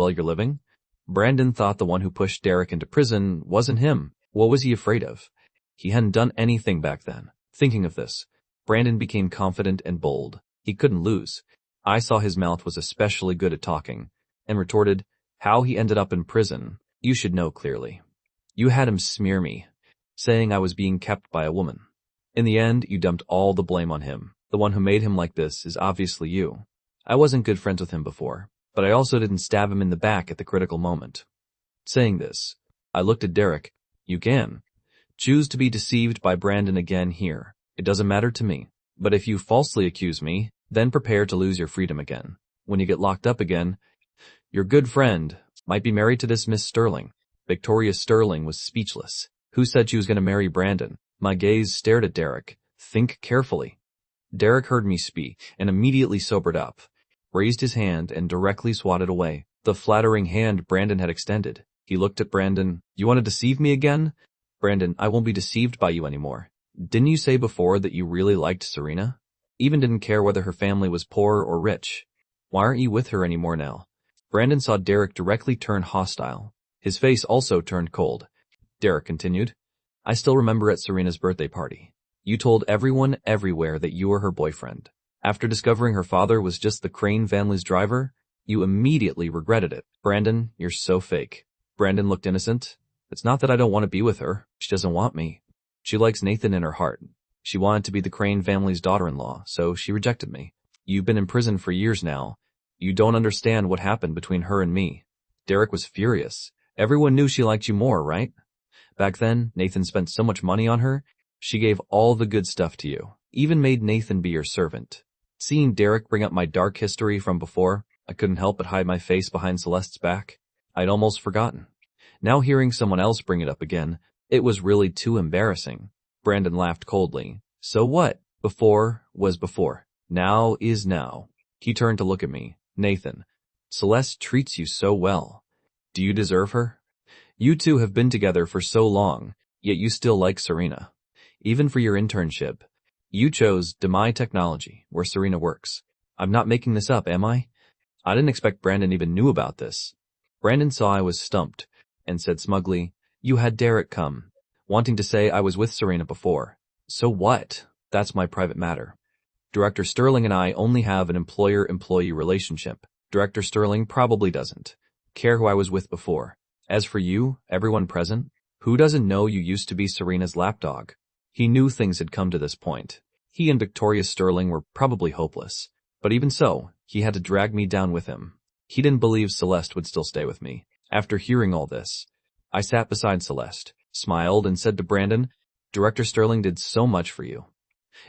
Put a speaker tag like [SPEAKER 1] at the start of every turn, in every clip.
[SPEAKER 1] while you're living? Brandon thought the one who pushed Derek into prison wasn't him. What was he afraid of? He hadn't done anything back then. Thinking of this, Brandon became confident and bold. He couldn't lose. I saw his mouth was especially good at talking, and retorted, how he ended up in prison, you should know clearly. You had him smear me, saying I was being kept by a woman. In the end, you dumped all the blame on him. The one who made him like this is obviously you. I wasn't good friends with him before, but I also didn't stab him in the back at the critical moment. Saying this, I looked at Derek. You can choose to be deceived by Brandon again here. It doesn't matter to me. But if you falsely accuse me, then prepare to lose your freedom again. When you get locked up again, your good friend might be married to this Miss Sterling. Victoria Sterling was speechless. Who said she was going to marry Brandon? My gaze stared at Derek. Think carefully. Derek heard me speak and immediately sobered up, raised his hand and directly swatted away the flattering hand Brandon had extended. He looked at Brandon. You want to deceive me again? Brandon, I won't be deceived by you anymore. Didn't you say before that you really liked Serena? Even didn't care whether her family was poor or rich. Why aren't you with her anymore now? Brandon saw Derek directly turn hostile. His face also turned cold. Derek continued, I still remember at Serena's birthday party. You told everyone everywhere that you were her boyfriend. After discovering her father was just the Crane family's driver, you immediately regretted it. Brandon, you're so fake. Brandon looked innocent. It's not that I don't want to be with her. She doesn't want me. She likes Nathan in her heart. She wanted to be the Crane family's daughter-in-law, so she rejected me. You've been in prison for years now. You don't understand what happened between her and me. Derek was furious. Everyone knew she liked you more, right? Back then, Nathan spent so much money on her, she gave all the good stuff to you. Even made Nathan be your servant. Seeing Derek bring up my dark history from before, I couldn't help but hide my face behind Celeste's back. I'd almost forgotten. Now hearing someone else bring it up again, it was really too embarrassing. Brandon laughed coldly. So what? Before was before. Now is now. He turned to look at me. Nathan, Celeste treats you so well. Do you deserve her? You two have been together for so long, yet you still like Serena. Even for your internship, you chose Demai Technology, where Serena works. I'm not making this up, am I? I didn't expect Brandon even knew about this. Brandon saw I was stumped and said smugly, you had Derek come, wanting to say I was with Serena before. So what? That's my private matter. Director Sterling and I only have an employer-employee relationship. Director Sterling probably doesn't care who I was with before. As for you, everyone present, who doesn't know you used to be Serena's lapdog? He knew things had come to this point. He and Victoria Sterling were probably hopeless. But even so, he had to drag me down with him. He didn't believe Celeste would still stay with me. After hearing all this, I sat beside Celeste, smiled, and said to Brandon, Director Sterling did so much for you.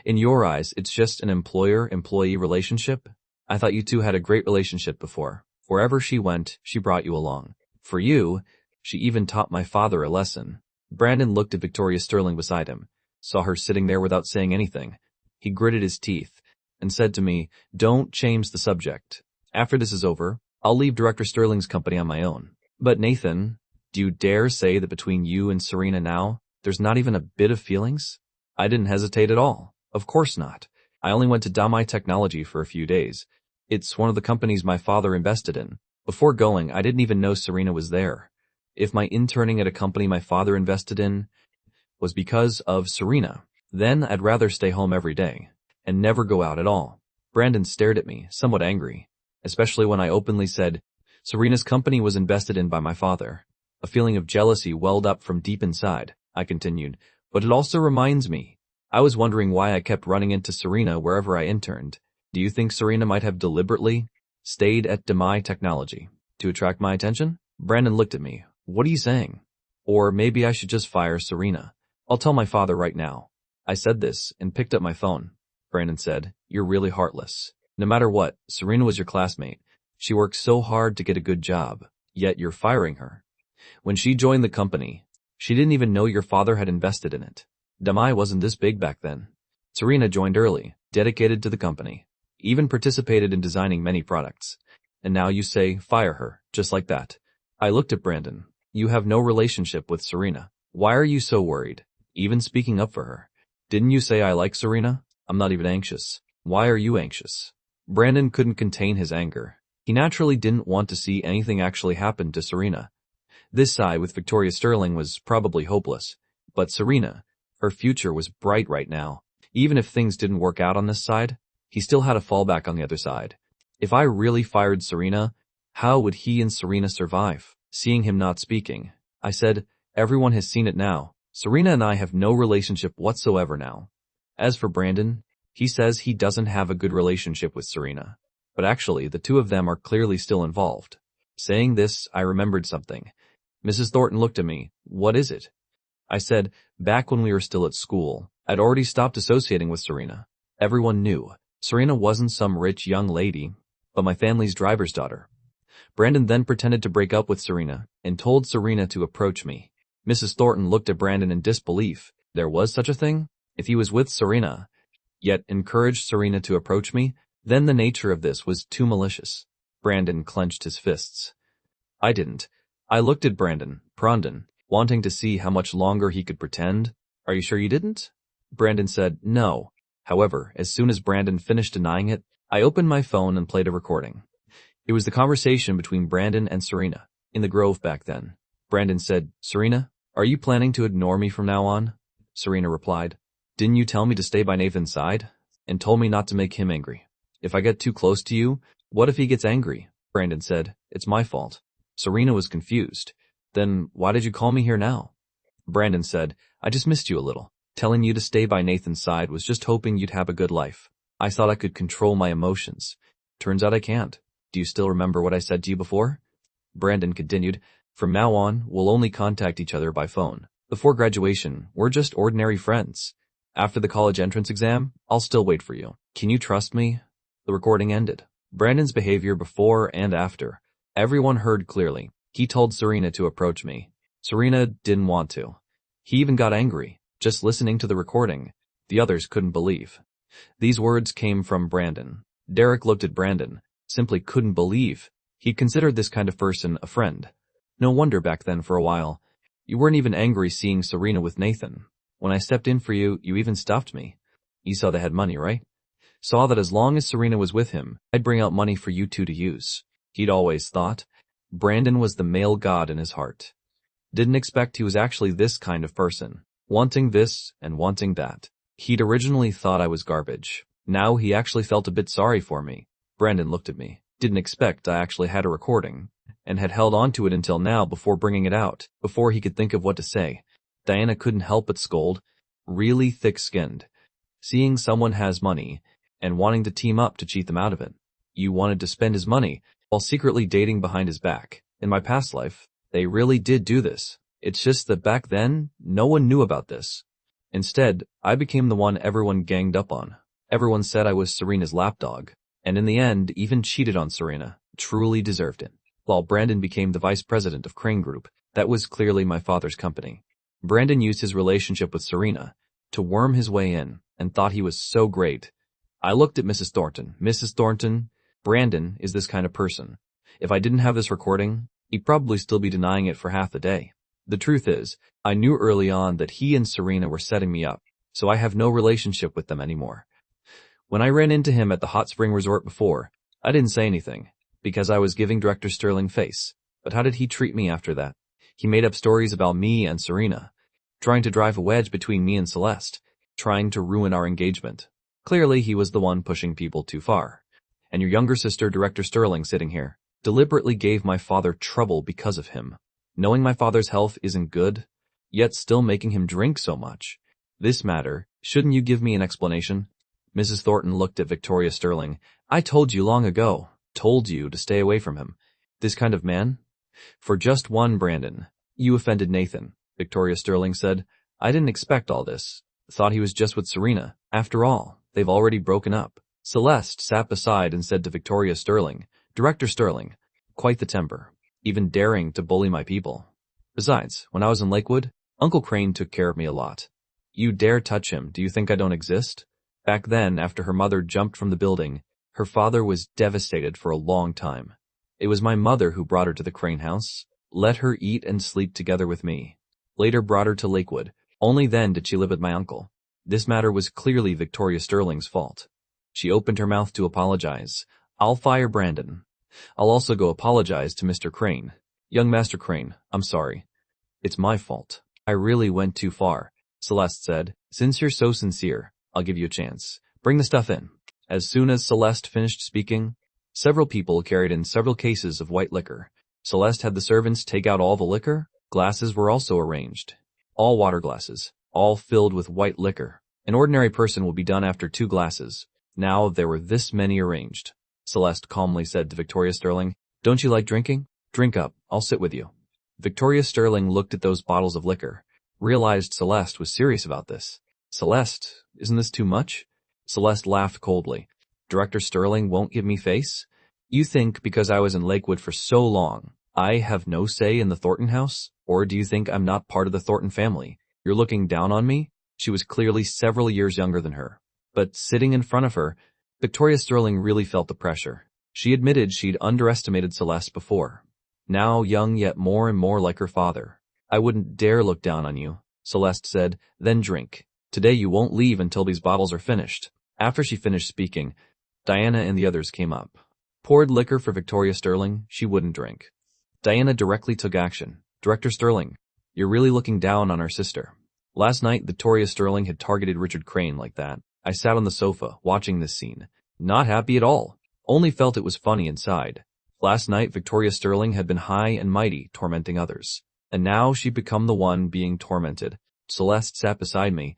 [SPEAKER 1] In your eyes, it's just an employer-employee relationship? I thought you two had a great relationship before. Wherever she went, she brought you along. For you, she even taught my father a lesson. Brandon looked at Victoria Sterling beside him, saw her sitting there without saying anything. He gritted his teeth and said to me, don't change the subject. After this is over, I'll leave Director Sterling's company on my own. But Nathan, do you dare say that between you and Serena now, there's not even a bit of feelings? I didn't hesitate at all. Of course not. I only went to Demai Technology for a few days. It's one of the companies my father invested in. Before going, I didn't even know Serena was there. If my interning at a company my father invested in was because of Serena, then I'd rather stay home every day and never go out at all. Brandon stared at me, somewhat angry, especially when I openly said, Serena's company was invested in by my father. A feeling of jealousy welled up from deep inside. I continued, but it also reminds me. I was wondering why I kept running into Serena wherever I interned. Do you think Serena might have deliberately stayed at Demai Technology to attract my attention? Brandon looked at me. What are you saying? Or maybe I should just fire Serena. I'll tell my father right now. I said this and picked up my phone. Brandon said, you're really heartless. No matter what, Serena was your classmate. She worked so hard to get a good job, yet you're firing her. When she joined the company, she didn't even know your father had invested in it. Demai wasn't this big back then. Serena joined early, dedicated to the company, even participated in designing many products. And now you say, fire her, just like that. I looked at Brandon. You have no relationship with Serena. Why are you so worried, even speaking up for her? Didn't you say I like Serena? I'm not even anxious. Why are you anxious? Brandon couldn't contain his anger. He naturally didn't want to see anything actually happen to Serena. This side with Victoria Sterling was probably hopeless. But Serena, her future was bright right now. Even if things didn't work out on this side, he still had a fallback on the other side. If I really fired Serena, how would he and Serena survive? Seeing him not speaking, I said, everyone has seen it now. Serena and I have no relationship whatsoever now. As for Brandon, he says he doesn't have a good relationship with Serena. But actually, the two of them are clearly still involved. Saying this, I remembered something. Mrs. Thornton looked at me. What is it? I said, back when we were still at school, I'd already stopped associating with Serena. Everyone knew. Serena wasn't some rich young lady, but my family's driver's daughter. Brandon then pretended to break up with Serena and told Serena to approach me. Mrs. Thornton looked at Brandon in disbelief. There was such a thing? If he was with Serena, yet encouraged Serena to approach me, then the nature of this was too malicious. Brandon clenched his fists. I didn't. I looked at Brandon, wanting to see how much longer he could pretend. Are you sure you didn't? Brandon said, no. However, as soon as Brandon finished denying it, I opened my phone and played a recording. It was the conversation between Brandon and Serena, in the Grove back then. Brandon said, Serena, are you planning to ignore me from now on? Serena replied, didn't you tell me to stay by Nathan's side? And told me not to make him angry. If I get too close to you, what if he gets angry? Brandon said, it's my fault. Serena was confused. Then why did you call me here now? Brandon said, I just missed you a little. Telling you to stay by Nathan's side was just hoping you'd have a good life. I thought I could control my emotions. Turns out I can't. Do you still remember what I said to you before? Brandon continued, from now on, we'll only contact each other by phone. Before graduation, we're just ordinary friends. After the college entrance exam, I'll still wait for you. Can you trust me? The recording ended. Brandon's behavior before and after. Everyone heard clearly. He told Serena to approach me. Serena didn't want to. He even got angry, just listening to the recording. The others couldn't believe. These words came from Brandon. Derek looked at Brandon, simply couldn't believe. He considered this kind of person a friend. No wonder back then for a while. You weren't even angry seeing Serena with Nathan. When I stepped in for you, you even stopped me. You saw they had money, right? Saw that as long as Serena was with him, I'd bring out money for you two to use. He'd always thought. Brandon was the male god in his heart. Didn't expect he was actually this kind of person. Wanting this and wanting that. He'd originally thought I was garbage. Now he actually felt a bit sorry for me. Brandon looked at me. Didn't expect I actually had a recording, and had held on to it until now before bringing it out, before he could think of what to say. Diana couldn't help but scold. Really thick-skinned. Seeing someone has money, and wanting to team up to cheat them out of it. You wanted to spend his money, while secretly dating behind his back. In my past life, they really did do this. It's just that back then, no one knew about this. Instead, I became the one everyone ganged up on. Everyone said I was Serena's lapdog, and in the end, even cheated on Serena. Truly deserved it. While Brandon became the vice president of Crane Group, that was clearly my father's company. Brandon used his relationship with Serena to worm his way in, and thought he was so great. I looked at Mrs. Thornton. Mrs. Thornton, Brandon is this kind of person. If I didn't have this recording, he'd probably still be denying it for half the day. The truth is, I knew early on that he and Serena were setting me up, so I have no relationship with them anymore. When I ran into him at the hot spring resort before, I didn't say anything, because I was giving Director Sterling face. But how did he treat me after that? He made up stories about me and Serena, trying to drive a wedge between me and Celeste, trying to ruin our engagement. Clearly he was the one pushing people too far. And your younger sister, Director Sterling, sitting here, deliberately gave my father trouble because of him. Knowing my father's health isn't good, yet still making him drink so much. This matter, shouldn't you give me an explanation? Mrs. Thornton looked at Victoria Sterling. I told you long ago. Told you to stay away from him. This kind of man? For just one, Brandon. You offended Nathan, Victoria Sterling said. I didn't expect all this. Thought he was just with Serena. After all, they've already broken up. Celeste sat beside and said to Victoria Sterling, Director Sterling, quite the temper, even daring to bully my people. Besides, when I was in Lakewood, Uncle Crane took care of me a lot. You dare touch him, do you think I don't exist? Back then, after her mother jumped from the building, her father was devastated for a long time. It was my mother who brought her to the Crane house, let her eat and sleep together with me. Later brought her to Lakewood. Only then did she live with my uncle. This matter was clearly Victoria Sterling's fault. She opened her mouth to apologize. I'll fire Brandon. I'll also go apologize to Mr. Crane. Young Master Crane, I'm sorry. It's my fault. I really went too far, Celeste said. Since you're so sincere, I'll give you a chance. Bring the stuff in. As soon as Celeste finished speaking, several people carried in several cases of white liquor. Celeste had the servants take out all the liquor. Glasses were also arranged. All water glasses, all filled with white liquor. An ordinary person will be done after 2 glasses. Now there were this many arranged. Celeste calmly said to Victoria Sterling, "Don't you like drinking? Drink up, I'll sit with you." Victoria Sterling looked at those bottles of liquor, realized Celeste was serious about this. "Celeste, isn't this too much?" Celeste laughed coldly. "Director Sterling won't give me face? You think because I was in Lakewood for so long, I have no say in the Thornton house? Or do you think I'm not part of the Thornton family? You're looking down on me?" She was clearly several years younger than her. But sitting in front of her, Victoria Sterling really felt the pressure. She admitted she'd underestimated Celeste before. Now young yet more and more like her father. "I wouldn't dare look down on you," Celeste said. "Then drink. Today you won't leave until these bottles are finished." After she finished speaking, Diana and the others came up. Poured liquor for Victoria Sterling, she wouldn't drink. Diana directly took action. "Director Sterling, you're really looking down on our sister. Last night, Victoria Sterling had targeted Richard Crane like that. I sat on the sofa, watching this scene. Not happy at all. Only felt it was funny inside. Last night, Victoria Sterling had been high and mighty, tormenting others. And now she'd become the one being tormented. Celeste sat beside me,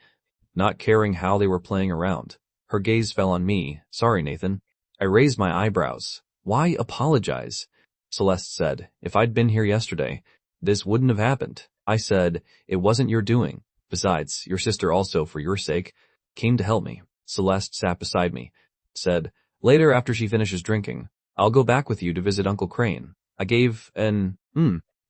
[SPEAKER 1] not caring how they were playing around. Her gaze fell on me. "Sorry, Nathan." I raised my eyebrows. "Why apologize?" Celeste said. "If I'd been here yesterday, this wouldn't have happened." I said, "It wasn't your doing. Besides, your sister also, for your sake, came to help me." Celeste sat beside me, said, "Later after she finishes drinking, I'll go back with you to visit Uncle Crane." I gave an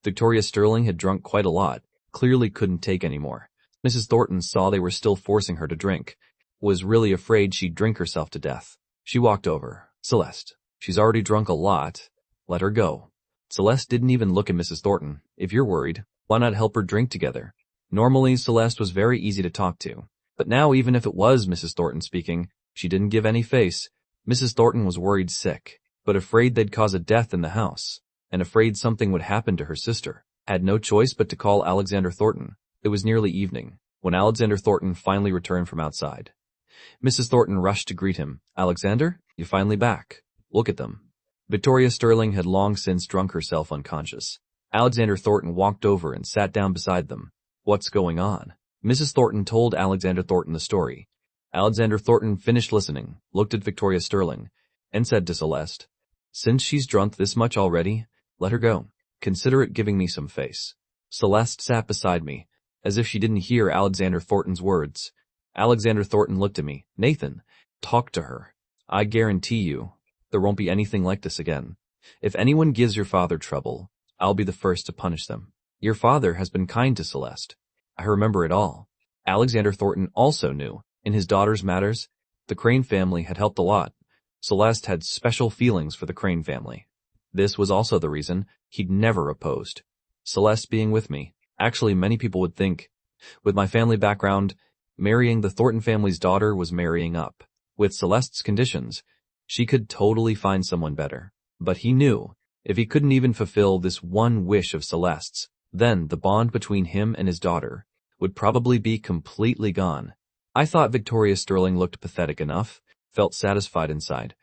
[SPEAKER 1] Victoria Sterling had drunk quite a lot, clearly couldn't take any more. Mrs. Thornton saw they were still forcing her to drink, was really afraid she'd drink herself to death. She walked over. "Celeste, she's already drunk a lot. Let her go." Celeste didn't even look at Mrs. Thornton. "If you're worried, why not help her drink together?" Normally, Celeste was very easy to talk to. But now, even if it was Mrs. Thornton speaking, she didn't give any face. Mrs. Thornton was worried sick, but afraid they'd cause a death in the house, and afraid something would happen to her sister. Had no choice but to call Alexander Thornton. It was nearly evening, when Alexander Thornton finally returned from outside. Mrs. Thornton rushed to greet him. "Alexander, you're finally back. Look at them." Victoria Sterling had long since drunk herself unconscious. Alexander Thornton walked over and sat down beside them. "What's going on?" Mrs. Thornton told Alexander Thornton the story. Alexander Thornton finished listening, looked at Victoria Sterling, and said to Celeste, "Since she's drunk this much already, let her go. Consider it giving me some face." Celeste sat beside me, as if she didn't hear Alexander Thornton's words. Alexander Thornton looked at me. "Nathan, talk to her. I guarantee you, there won't be anything like this again. If anyone gives your father trouble, I'll be the first to punish them. Your father has been kind to Celeste. I remember it all." Alexander Thornton also knew, in his daughter's matters, the Crane family had helped a lot. Celeste had special feelings for the Crane family. This was also the reason he'd never opposed Celeste being with me. Actually, many people would think, with my family background, marrying the Thornton family's daughter was marrying up. With Celeste's conditions, she could totally find someone better. But he knew, if he couldn't even fulfill this one wish of Celeste's, then the bond between him and his daughter would probably be completely gone. I thought Victoria Sterling looked pathetic enough, felt satisfied inside.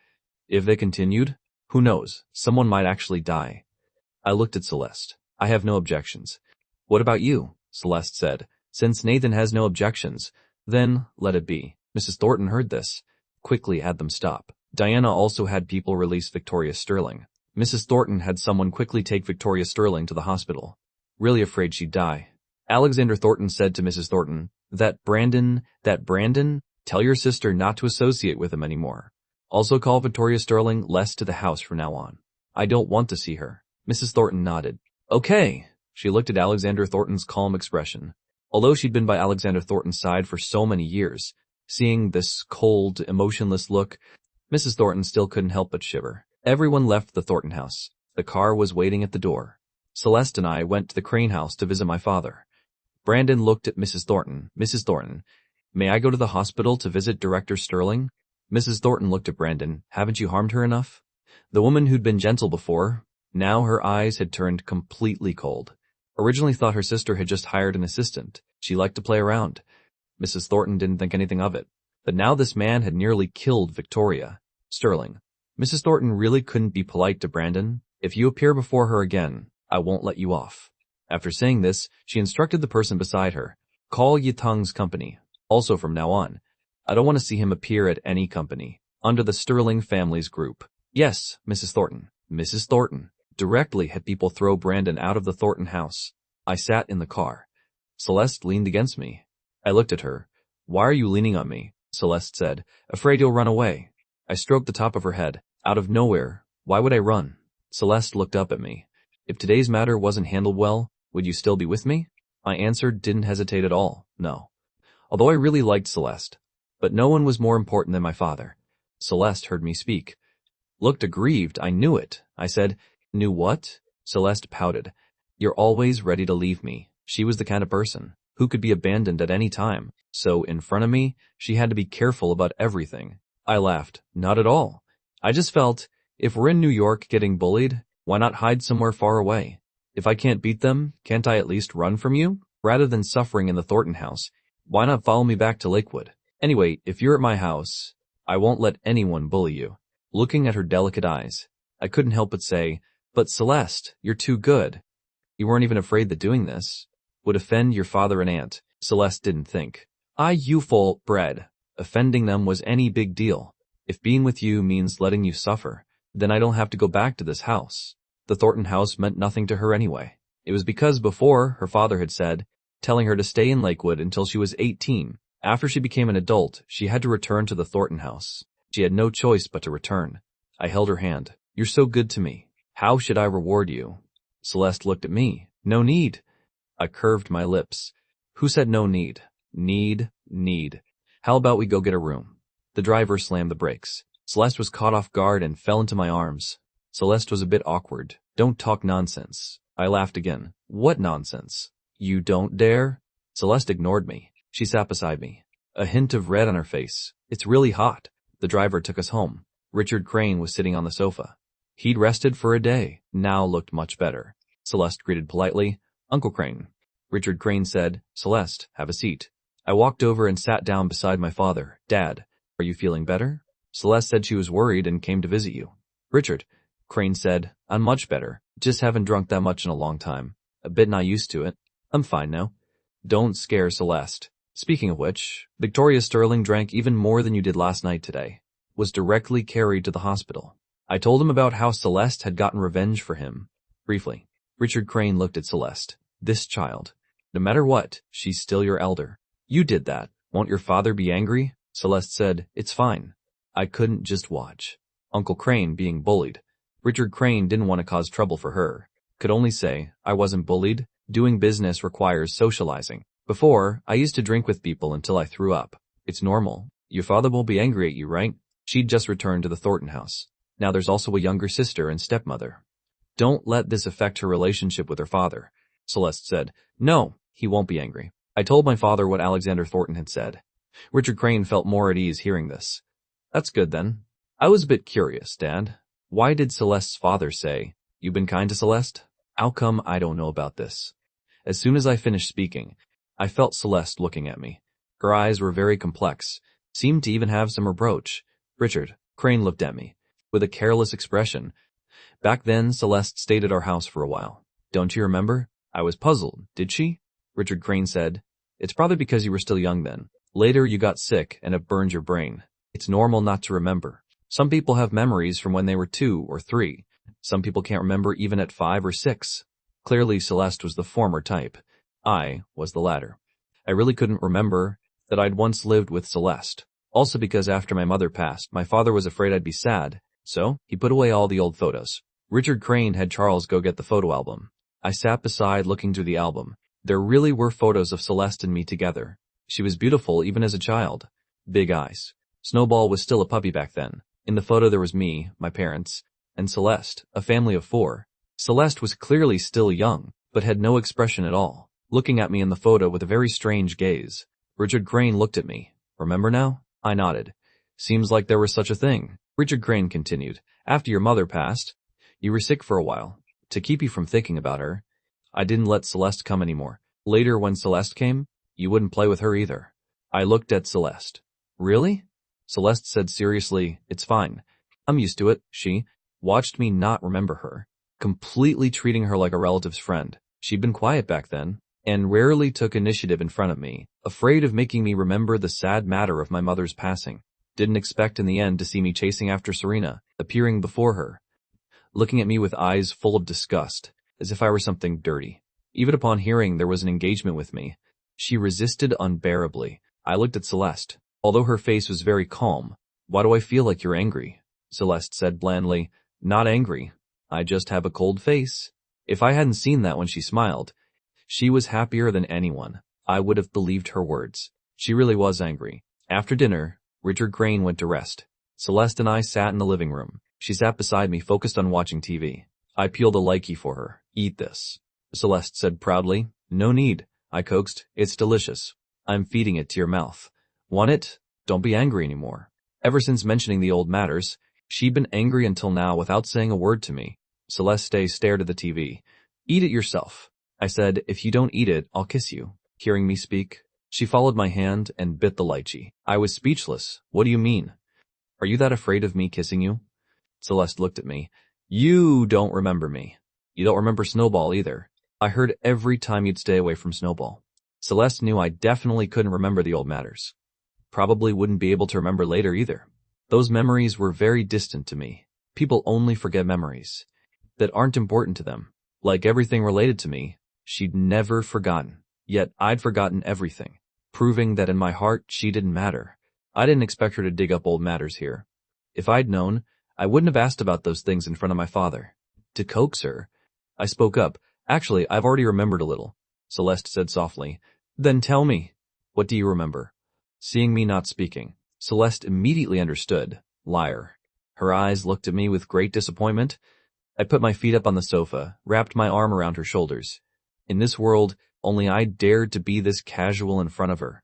[SPEAKER 1] If they continued, who knows, someone might actually die. I looked at Celeste. "I have no objections." "What about you?" Celeste said. "Since Nathan has no objections, then let it be." Mrs. Thornton heard this, quickly had them stop. Diana also had people release Victoria Sterling. Mrs. Thornton had someone quickly take Victoria Sterling to the hospital, really afraid she'd die. Alexander Thornton said to Mrs. Thornton, that Brandon, tell your sister not to associate with him anymore. Also call Victoria Sterling less to the house from now on. I don't want to see her." Mrs. Thornton nodded. "Okay." She looked at Alexander Thornton's calm expression. Although she'd been by Alexander Thornton's side for so many years, seeing this cold, emotionless look, Mrs. Thornton still couldn't help but shiver. Everyone left the Thornton house. The car was waiting at the door. Celeste and I went to the Crane house to visit my father. Brandon looked at Mrs. Thornton. "Mrs. Thornton, may I go to the hospital to visit Director Sterling?" Mrs. Thornton looked at Brandon. "Haven't you harmed her enough?" The woman who'd been gentle before, now her eyes had turned completely cold. Originally thought her sister had just hired an assistant. She liked to play around. Mrs. Thornton didn't think anything of it. But now this man had nearly killed Victoria. Sterling. Mrs. Thornton really couldn't be polite to Brandon. If you appear before her again, I won't let you off. After saying this, she instructed the person beside her. Call Yatung's company. Also from now on. I don't want to see him appear at any company. Under the Sterling family's group. Yes, Mrs. Thornton. Mrs. Thornton. Directly had people throw Brandon out of the Thornton house. I sat in the car. Celeste leaned against me. I looked at her. Why are you leaning on me? Celeste said. Afraid you'll run away. I stroked the top of her head. Out of nowhere. Why would I run? Celeste looked up at me. If today's matter wasn't handled well, would you still be with me? I answered, didn't hesitate at all. No. Although I really liked Celeste. But no one was more important than my father. Celeste heard me speak. Looked aggrieved, I knew it. I said, knew what? Celeste pouted. You're always ready to leave me. She was the kind of person who could be abandoned at any time. So, in front of me, she had to be careful about everything. I laughed. Not at all. I just felt, if we're in New York getting bullied, why not hide somewhere far away? If I can't beat them, can't I at least run from you? Rather than suffering in the Thornton house, why not follow me back to Lakewood? Anyway, if you're at my house, I won't let anyone bully you. Looking at her delicate eyes, I couldn't help but say, but Celeste, you're too good. You weren't even afraid that doing this would offend your father and aunt. Celeste didn't think. You full bred. Offending them was any big deal. If being with you means letting you suffer, then I don't have to go back to this house. The Thornton house meant nothing to her anyway. It was because before, her father had said, telling her to stay in Lakewood until she was 18. After she became an adult, she had to return to the Thornton house. She had no choice but to return. I held her hand. You're so good to me. How should I reward you? Celeste looked at me. No need. I curved my lips. Who said no need? Need. How about we go get a room? The driver slammed the brakes. Celeste was caught off guard and fell into my arms. Celeste was a bit awkward. Don't talk nonsense. I laughed again. What nonsense? You don't dare? Celeste ignored me. She sat beside me. A hint of red on her face. It's really hot. The driver took us home. Richard Crane was sitting on the sofa. He'd rested for a day, now looked much better. Celeste greeted politely, Uncle Crane. Richard Crane said, Celeste, have a seat. I walked over and sat down beside my father. Dad, are you feeling better? Celeste said she was worried and came to visit you. Richard, Crane said, I'm much better. Just haven't drunk that much in a long time. A bit not used to it. I'm fine now. Don't scare Celeste. Speaking of which, Victoria Sterling drank even more than you did last night today. Was directly carried to the hospital. I told him about how Celeste had gotten revenge for him. Briefly, Richard Crane looked at Celeste. This child. No matter what, she's still your elder. You did that. Won't your father be angry? Celeste said, it's fine. I couldn't just watch. Uncle Crane being bullied. Richard Crane didn't want to cause trouble for her. Could only say, I wasn't bullied. Doing business requires socializing. Before, I used to drink with people until I threw up. It's normal. Your father won't be angry at you, right? She'd just returned to the Thornton house. Now there's also a younger sister and stepmother. Don't let this affect her relationship with her father. Celeste said, no, he won't be angry. I told my father what Alexander Thornton had said. Richard Crane felt more at ease hearing this. That's good then. I was a bit curious, Dad. Why did Celeste's father say, you've been kind to Celeste? How come I don't know about this? As soon as I finished speaking, I felt Celeste looking at me. Her eyes were very complex, seemed to even have some reproach. Richard, Crane looked at me, with a careless expression. Back then, Celeste stayed at our house for a while. Don't you remember? I was puzzled. Did she? Richard Crane said, it's probably because you were still young then. Later you got sick and it burned your brain. It's normal not to remember. Some people have memories from when they were 2 or 3. Some people can't remember even at 5 or 6. Clearly Celeste was the former type. I was the latter. I really couldn't remember that I'd once lived with Celeste. Also because after my mother passed, my father was afraid I'd be sad, so he put away all the old photos. Richard Crane had Charles go get the photo album. I sat beside looking through the album. There really were photos of Celeste and me together. She was beautiful even as a child. Big eyes. Snowball was still a puppy back then. In the photo there was me, my parents, and Celeste, a family of 4. Celeste was clearly still young, but had no expression at all, looking at me in the photo with a very strange gaze. Richard Crane looked at me. Remember now? I nodded. Seems like there was such a thing. Richard Crane continued. After your mother passed, you were sick for a while. To keep you from thinking about her, I didn't let Celeste come anymore. Later, when Celeste came, you wouldn't play with her either. I looked at Celeste. Really? Celeste said seriously, it's fine. I'm used to it. She watched me not remember her, completely treating her like a relative's friend. She'd been quiet back then, and rarely took initiative in front of me, afraid of making me remember the sad matter of my mother's passing. Didn't expect in the end to see me chasing after Serena, appearing before her, looking at me with eyes full of disgust, as if I were something dirty. Even upon hearing there was an engagement with me, she resisted unbearably. I looked at Celeste. Although her face was very calm, why do I feel like you're angry? Celeste said blandly, not angry. I just have a cold face. If I hadn't seen that when she smiled, she was happier than anyone. I would have believed her words. She really was angry. After dinner, Richard Crane went to rest. Celeste and I sat in the living room. She sat beside me, focused on watching TV. I peeled a likey for her. Eat this, Celeste said proudly. No need, I coaxed. It's delicious. I'm feeding it to your mouth. Want it? Don't be angry anymore. Ever since mentioning the old matters, she'd been angry until now without saying a word to me. Celeste stared at the TV. Eat it yourself. I said, if you don't eat it, I'll kiss you. Hearing me speak, she followed my hand and bit the lychee. I was speechless. What do you mean? Are you that afraid of me kissing you? Celeste looked at me. You don't remember me. You don't remember Snowball either. I heard every time you'd stay away from Snowball. Celeste knew I definitely couldn't remember the old matters. Probably wouldn't be able to remember later either. Those memories were very distant to me. People only forget memories that aren't important to them. Like everything related to me, she'd never forgotten. Yet I'd forgotten everything, proving that in my heart she didn't matter. I didn't expect her to dig up old matters here. If I'd known, I wouldn't have asked about those things in front of my father. To coax her, I spoke up. Actually, I've already remembered a little, Celeste said softly. Then tell me. What do you remember? Seeing me not speaking, Celeste immediately understood. Liar. Her eyes looked at me with great disappointment. I put my feet up on the sofa, wrapped my arm around her shoulders. In this world, only I dared to be this casual in front of her.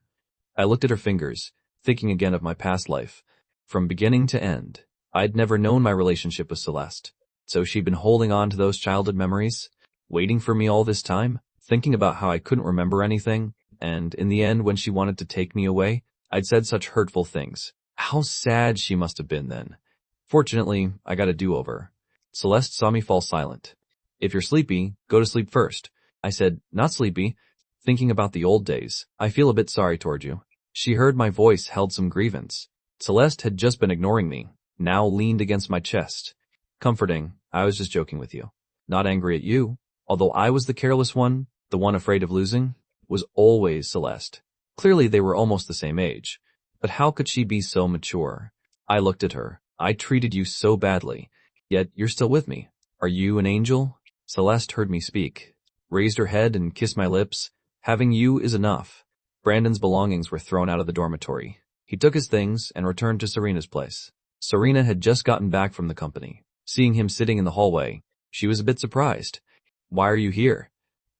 [SPEAKER 1] I looked at her fingers, thinking again of my past life. From beginning to end, I'd never known my relationship with Celeste. So she'd been holding on to those childhood memories, waiting for me all this time, thinking about how I couldn't remember anything, and in the end when she wanted to take me away, I'd said such hurtful things. How sad she must have been then. Fortunately, I got a do-over. Celeste saw me fall silent. If you're sleepy, go to sleep first. I said, not sleepy, thinking about the old days. I feel a bit sorry toward you. She heard my voice held some grievance. Celeste had just been ignoring me, now leaned against my chest. Comforting, I was just joking with you. Not angry at you. Although I was the careless one, the one afraid of losing, was always Celeste. Clearly they were almost the same age. But how could she be so mature? I looked at her. I treated you so badly, yet you're still with me. Are you an angel? Celeste heard me speak, raised her head and kissed my lips. Having you is enough. Brandon's belongings were thrown out of the dormitory. He took his things and returned to Serena's place. Serena had just gotten back from the company. Seeing him sitting in the hallway, she was a bit surprised. Why are you here?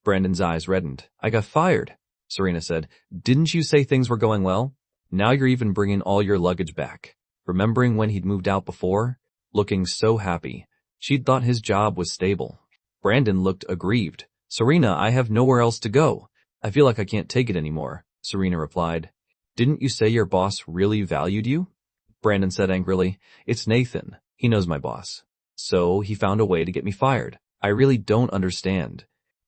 [SPEAKER 1] Brandon's eyes reddened. I got fired, Serena said. Didn't you say things were going well? Now you're even bringing all your luggage back. Remembering when he'd moved out before, looking so happy, she'd thought his job was stable. Brandon looked aggrieved. Serena, I have nowhere else to go. I feel like I can't take it anymore, Serena replied. Didn't you say your boss really valued you? Brandon said angrily. It's Nathan. He knows my boss. So he found a way to get me fired. I really don't understand.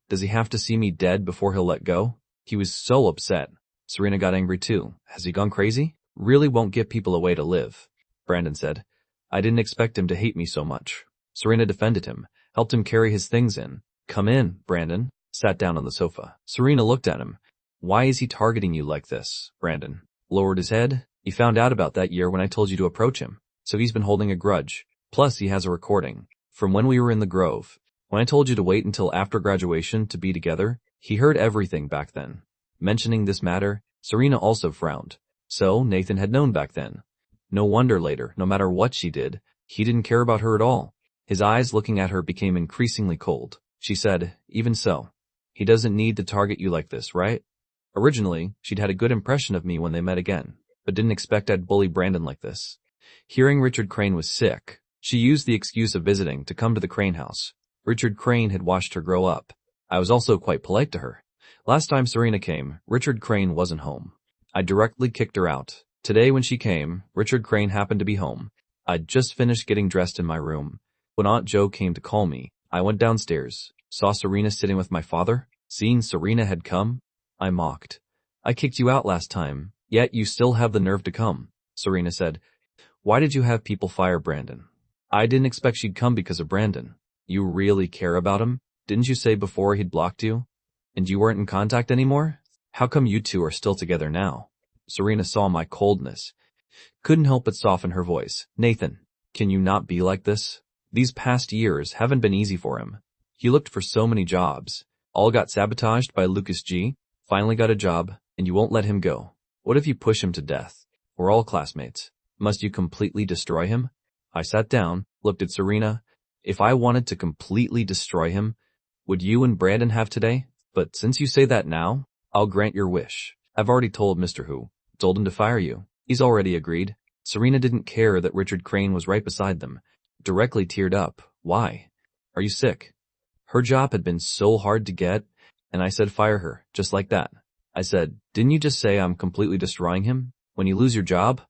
[SPEAKER 1] Does he have to see me dead before he'll let go? He was so upset. Serena got angry too. Has he gone crazy? Really won't give people a way to live, Brandon said. I didn't expect him to hate me so much. Serena defended him, helped him carry his things in. Come in, Brandon. Sat down on the sofa. Serena looked at him. Why is he targeting you like this, Brandon? Lowered his head. He found out about that year when I told you to approach him. So he's been holding a grudge. Plus he has a recording from when we were in the Grove. When I told you to wait until after graduation to be together, he heard everything back then. Mentioning this matter, Serena also frowned. So Nathan had known back then. No wonder later, no matter what she did, he didn't care about her at all. His eyes looking at her became increasingly cold. She said, even so, he doesn't need to target you like this, right? Originally, she'd had a good impression of me when they met again, but didn't expect I'd bully Brandon like this. Hearing Richard Crane was sick, she used the excuse of visiting to come to the Crane house. Richard Crane had watched her grow up. I was also quite polite to her. Last time Serena came, Richard Crane wasn't home. I directly kicked her out. Today when she came, Richard Crane happened to be home. I'd just finished getting dressed in my room. When Aunt Jo came to call me, I went downstairs, saw Serena sitting with my father. Seeing Serena had come, I mocked. I kicked you out last time, yet you still have the nerve to come, Serena said. Why did you have people fire Brandon? I didn't expect she'd come because of Brandon. You really care about him? Didn't you say before he'd blocked you? And you weren't in contact anymore? How come you two are still together now? Serena saw my coldness. Couldn't help but soften her voice. Nathan, can you not be like this? These past years haven't been easy for him. He looked for so many jobs. All got sabotaged by Lucas G. Finally got a job, and you won't let him go. What if you push him to death? We're all classmates. Must you completely destroy him? I sat down, looked at Serena. If I wanted to completely destroy him, would you and Brandon have today? But since you say that now, I'll grant your wish. I've already told Mr. Hu. Told him to fire you. He's already agreed. Serena didn't care that Richard Crane was right beside them. Directly teared up. Why? Are you sick? Her job had been so hard to get, and I said fire her, just like that. I said, didn't you just say I'm completely destroying him? When you lose your job?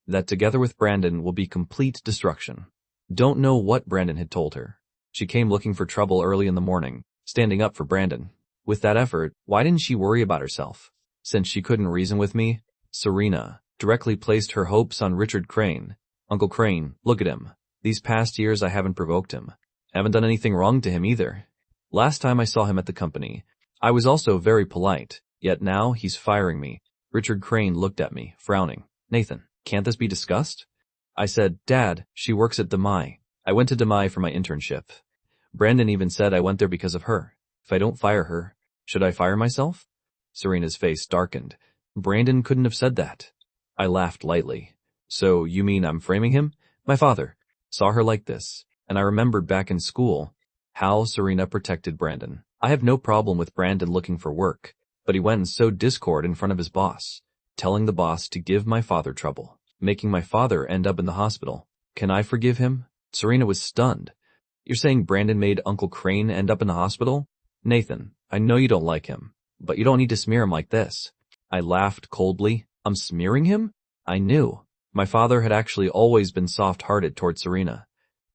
[SPEAKER 1] That together with Brandon will be complete destruction. Don't know what Brandon had told her. She came looking for trouble early in the morning, standing up for Brandon. With that effort, why didn't she worry about herself? Since she couldn't reason with me, Serena directly placed her hopes on Richard Crane. Uncle Crane, look at him. These past years I haven't provoked him. Haven't done anything wrong to him either. Last time I saw him at the company, I was also very polite, yet now he's firing me. Richard Crane looked at me, frowning. Nathan, can't this be discussed? I said, Dad, she works at Demai. I went to Demai for my internship. Brandon even said I went there because of her. If I don't fire her, should I fire myself? Serena's face darkened. Brandon couldn't have said that. I laughed lightly. So you mean I'm framing him? My father saw her like this, and I remembered back in school how Serena protected Brandon. I have no problem with Brandon looking for work, but he went and sowed discord in front of his boss, telling the boss to give my father trouble, making my father end up in the hospital. Can I forgive him? Serena was stunned. You're saying Brandon made Uncle Crane end up in the hospital? Nathan, I know you don't like him, but you don't need to smear him like this. I laughed coldly. I'm smearing him? I knew. My father had actually always been soft-hearted toward Serena.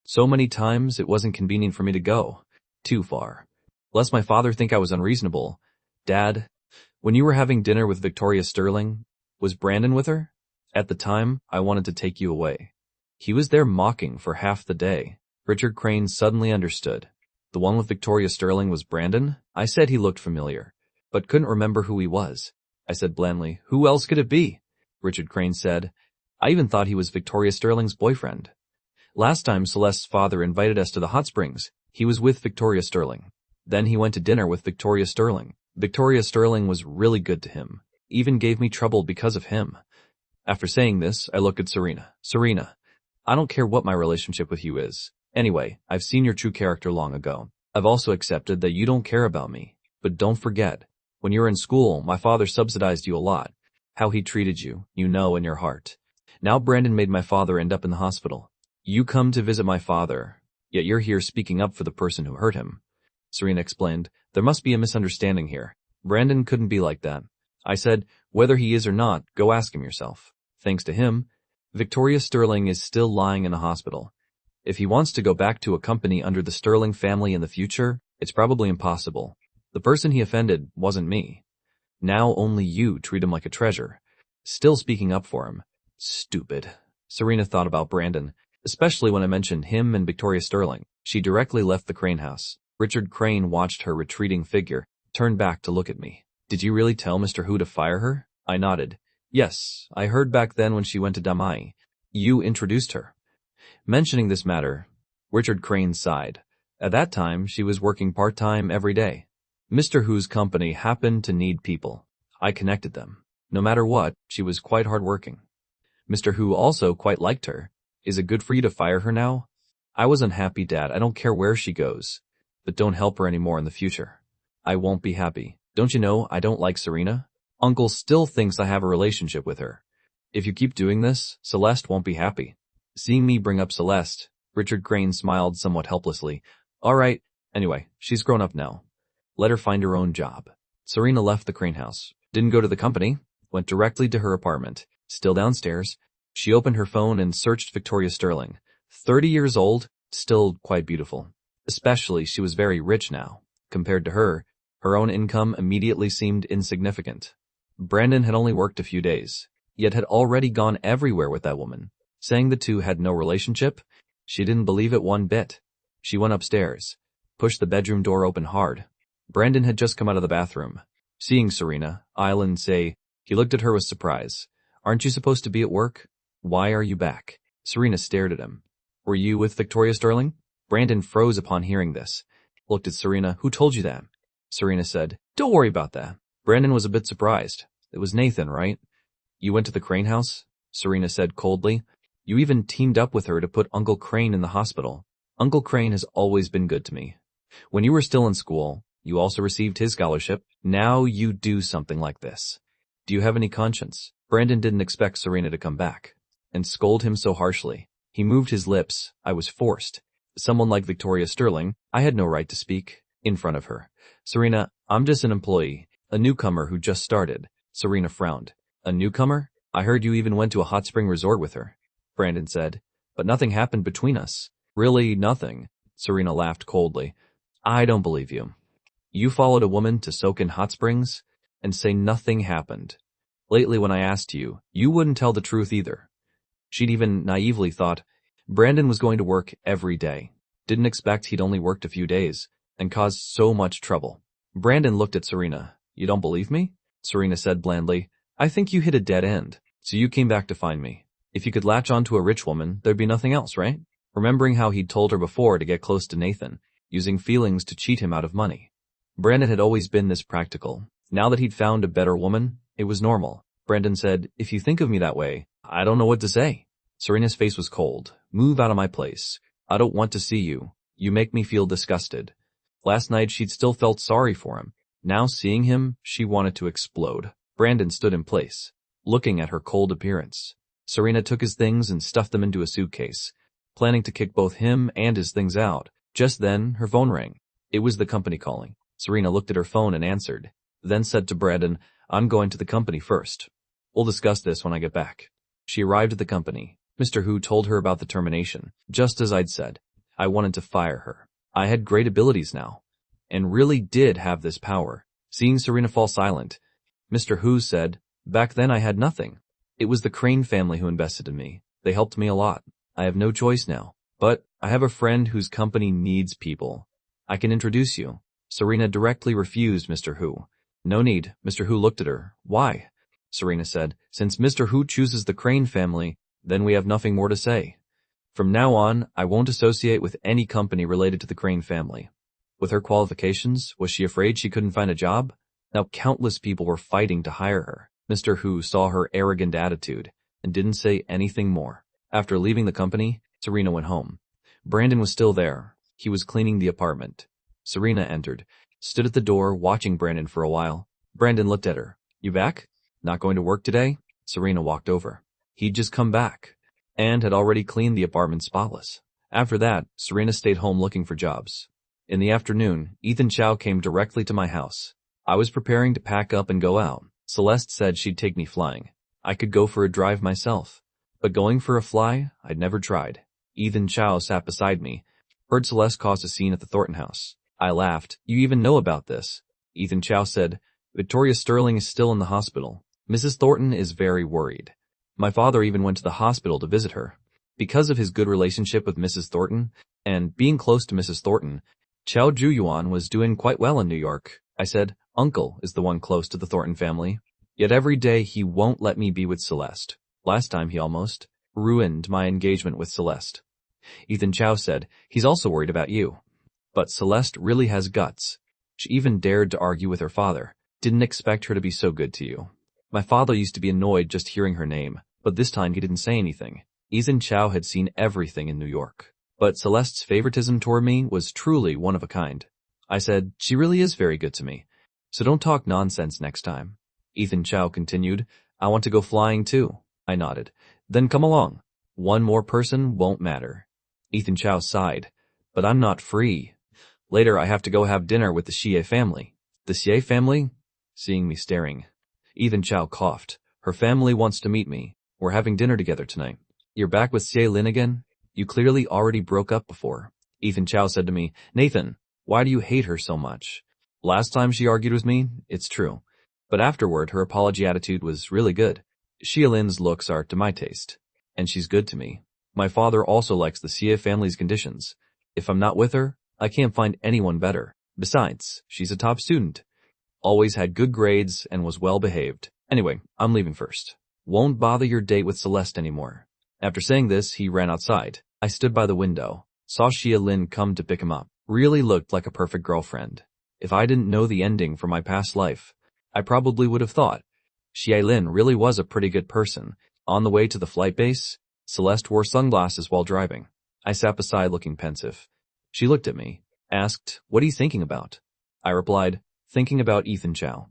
[SPEAKER 1] So many times it wasn't convenient for me to go too far, lest my father think I was unreasonable. Dad, when you were having dinner with Victoria Sterling, was Brandon with her? At the time, I wanted to take you away. He was there mocking for half the day. Richard Crane suddenly understood. The one with Victoria Sterling was Brandon? I said he looked familiar, but couldn't remember who he was. I said blandly, who else could it be? Richard Crane said, I even thought he was Victoria Sterling's boyfriend. Last time Celeste's father invited us to the hot springs, he was with Victoria Sterling. Then he went to dinner with Victoria Sterling. Victoria Sterling was really good to him, even gave me trouble because of him. After saying this, I looked at Serena. Serena, I don't care what my relationship with you is. Anyway, I've seen your true character long ago. I've also accepted that you don't care about me. But don't forget, when you were in school, my father subsidized you a lot. How he treated you, you know in your heart. Now Brandon made my father end up in the hospital. You come to visit my father, yet you're here speaking up for the person who hurt him. Serena explained, there must be a misunderstanding here. Brandon couldn't be like that. I said, whether he is or not, go ask him yourself. Thanks to him, Victoria Sterling is still lying in a hospital. If he wants to go back to a company under the Sterling family in the future, it's probably impossible. The person he offended wasn't me. Now only you treat him like a treasure. Still speaking up for him. Stupid. Serena thought about Brandon, especially when I mentioned him and Victoria Sterling. She directly left the Crane house. Richard Crane watched her retreating figure, turned back to look at me. Did you really tell Mr. Hu to fire her? I nodded. Yes, I heard back then when she went to Damai. You introduced her. Mentioning this matter, Richard Crane sighed. At that time, she was working part-time every day. Mr. Hu's company happened to need people. I connected them. No matter what, she was quite hard-working. Mr. Hu also quite liked her. Is it good for you to fire her now? I was unhappy, Dad. I don't care where she goes. But don't help her anymore in the future. I won't be happy. Don't you know I don't like Serena? Uncle still thinks I have a relationship with her. If you keep doing this, Celeste won't be happy. Seeing me bring up Celeste, Richard Crane smiled somewhat helplessly. All right, anyway, she's grown up now. Let her find her own job. Serena left the Crane house, didn't go to the company, went directly to her apartment. Still downstairs, she opened her phone and searched Victoria Sterling. 30 years old, still quite beautiful. Especially she was very rich now. Compared to her own income immediately seemed insignificant. Brandon had only worked a few days, yet had already gone everywhere with that woman. Saying the two had no relationship, she didn't believe it one bit. She went upstairs, pushed the bedroom door open hard. Brandon had just come out of the bathroom. Seeing Serena, Island say, he looked at her with surprise. Aren't you supposed to be at work? Why are you back? Serena stared at him. Were you with Victoria Sterling? Brandon froze upon hearing this. Looked at Serena. Who told you that? Serena said, don't worry about that. Brandon was a bit surprised. It was Nathan, right? You went to the Crane house? Serena said coldly. You even teamed up with her to put Uncle Crane in the hospital. Uncle Crane has always been good to me. When you were still in school, you also received his scholarship. Now you do something like this. Do you have any conscience? Brandon didn't expect Serena to come back and scold him so harshly. He moved his lips. I was forced. Someone like Victoria Sterling, I had no right to speak in front of her. Serena, I'm just an employee, a newcomer who just started. Serena frowned. A newcomer? I heard you even went to a hot spring resort with her. Brandon said, but nothing happened between us. Really, nothing. Serena laughed coldly. I don't believe you. You followed a woman to soak in hot springs and say nothing happened. Lately when I asked you, you wouldn't tell the truth either. She'd even naively thought Brandon was going to work every day. Didn't expect he'd only worked a few days and caused so much trouble. Brandon looked at Serena. You don't believe me? Serena said blandly. I think you hit a dead end, so you came back to find me. If you could latch onto a rich woman, there'd be nothing else, right? Remembering how he'd told her before to get close to Nathan, using feelings to cheat him out of money. Brandon had always been this practical. Now that he'd found a better woman, it was normal. Brandon said, if you think of me that way, I don't know what to say. Serena's face was cold. Move out of my place. I don't want to see you. You make me feel disgusted. Last night she'd still felt sorry for him. Now seeing him, she wanted to explode. Brandon stood in place, looking at her cold appearance. Serena took his things and stuffed them into a suitcase, planning to kick both him and his things out. Just then, her phone rang. It was the company calling. Serena looked at her phone and answered, then said to Brandon, I'm going to the company first. We'll discuss this when I get back. She arrived at the company. Mr. Hu told her about the termination, just as I'd said. I wanted to fire her. I had great abilities now, and really did have this power. Seeing Serena fall silent, Mr. Hu said, back then I had nothing. It was the Crane family who invested in me. They helped me a lot. I have no choice now. But I have a friend whose company needs people. I can introduce you. Serena directly refused Mr. Hu. No need. Mr. Hu looked at her. Why? Serena said, since Mr. Hu chooses the Crane family, then we have nothing more to say. From now on, I won't associate with any company related to the Crane family. With her qualifications, was she afraid she couldn't find a job? Now countless people were fighting to hire her. Mr. Hu saw her arrogant attitude and didn't say anything more. After leaving the company, Serena went home. Brandon was still there. He was cleaning the apartment. Serena entered, stood at the door watching Brandon for a while. Brandon looked at her. You back? Not going to work today? Serena walked over. He'd just come back and had already cleaned the apartment spotless. After that, Serena stayed home looking for jobs. In the afternoon, Ethan Chow came directly to my house. I was preparing to pack up and go out. Celeste said she'd take me flying. I could go for a drive myself. But going for a fly, I'd never tried. Ethan Chow sat beside me. Heard Celeste cause a scene at the Thornton house. I laughed. You even know about this? Ethan Chow said, Victoria Sterling is still in the hospital. Mrs. Thornton is very worried. My father even went to the hospital to visit her. Because of his good relationship with Mrs. Thornton, and being close to Mrs. Thornton, Chow Ju-yuan was doing quite well in New York. I said, Uncle is the one close to the Thornton family. Yet every day he won't let me be with Celeste. Last time he almost ruined my engagement with Celeste. Ethan Chow said, he's also worried about you. But Celeste really has guts. She even dared to argue with her father. Didn't expect her to be so good to you. My father used to be annoyed just hearing her name, but this time he didn't say anything. Ethan Chow had seen everything in New York. But Celeste's favoritism toward me was truly one of a kind. I said, she really is very good to me. So don't talk nonsense next time. Ethan Chow continued, I want to go flying too. I nodded. Then come along. One more person won't matter. Ethan Chow sighed. But I'm not free. Later I have to go have dinner with the Xie family. The Xie family? Seeing me staring, Ethan Chow coughed. Her family wants to meet me. We're having dinner together tonight. You're back with Xie Lin again? You clearly already broke up before. Ethan Chow said to me, Nathan, why do you hate her so much? Last time she argued with me, it's true. But afterward, her apology attitude was really good. Xie Lin's looks are to my taste. And she's good to me. My father also likes the Xie family's conditions. If I'm not with her, I can't find anyone better. Besides, she's a top student. Always had good grades and was well behaved. Anyway, I'm leaving first. Won't bother your date with Celeste anymore. After saying this, he ran outside. I stood by the window, saw Xie Lin come to pick him up. Really looked like a perfect girlfriend. If I didn't know the ending for my past life, I probably would have thought. Xie Lin really was a pretty good person. On the way to the flight base, Celeste wore sunglasses while driving. I sat beside looking pensive. She looked at me, asked, what are you thinking about? I replied, thinking about Ethan Chow.